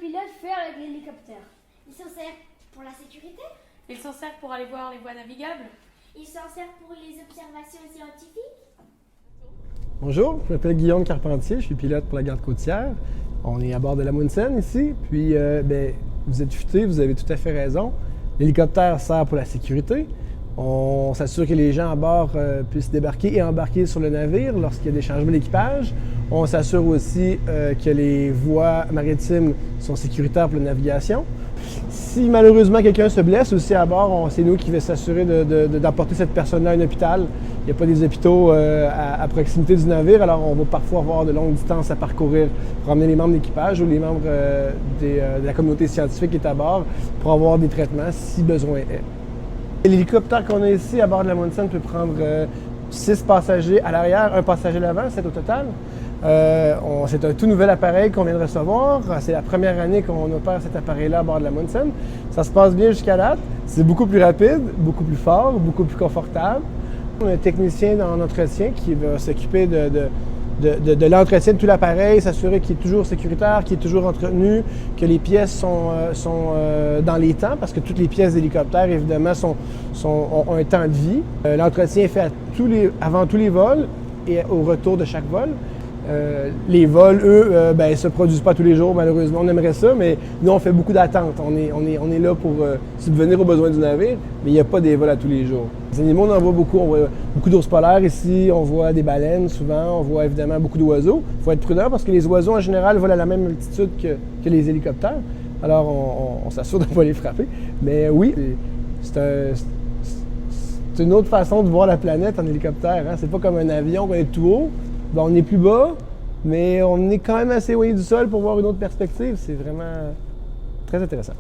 pilote fait avec l'hélicoptère? Il s'en sert pour la sécurité. Il s'en sert pour aller voir les voies navigables. Il s'en sert pour les observations scientifiques. Bonjour, je m'appelle Guillaume Carpentier, je suis pilote pour la garde côtière. On est à bord de l'Amundsen ici, puis vous êtes futé, vous avez tout à fait raison. L'hélicoptère sert pour la sécurité. On s'assure que les gens à bord puissent débarquer et embarquer sur le navire lorsqu'il y a des changements d'équipage. On s'assure aussi que les voies maritimes sont sécuritaires pour la navigation. Si malheureusement quelqu'un se blesse aussi à bord, c'est nous qui va s'assurer d'emporter cette personne-là à un hôpital. Il n'y a pas des hôpitaux à proximité du navire, alors on va parfois avoir de longues distances à parcourir pour emmener les membres d'équipage ou les membres de la communauté scientifique qui est à bord pour avoir des traitements si besoin est. L'hélicoptère qu'on a ici à bord de l'Amundsen peut prendre 6 passagers à l'arrière, 1 passager à l'avant, 7 au total. C'est un tout nouvel appareil qu'on vient de recevoir. C'est la première année qu'on opère cet appareil-là à bord de l'Amundsen. Ça se passe bien jusqu'à date. C'est beaucoup plus rapide, beaucoup plus fort, beaucoup plus confortable. On a un technicien en entretien qui va s'occuper de l'entretien de tout l'appareil, s'assurer qu'il est toujours sécuritaire, qu'il est toujours entretenu, que les pièces sont dans les temps, parce que toutes les pièces d'hélicoptère, évidemment, ont un temps de vie. L'entretien est fait avant tous les vols et au retour de chaque vol. Les vols, eux, ne se produisent pas tous les jours, malheureusement. On aimerait ça, mais nous, on fait beaucoup d'attentes. On est là pour subvenir aux besoins du navire, mais il n'y a pas des vols à tous les jours. Les animaux, on en voit beaucoup. On voit beaucoup d'ours polaires ici, on voit des baleines souvent, on voit évidemment beaucoup d'oiseaux. Il faut être prudent parce que les oiseaux, en général, volent à la même altitude que les hélicoptères. Alors, on s'assure de ne pas les frapper. Mais oui, c'est une autre façon de voir la planète en hélicoptère. Hein? C'est pas comme un avion, qu'on est tout haut. Bon, on est plus bas, mais on est quand même assez éloigné du sol pour voir une autre perspective. C'est vraiment très intéressant.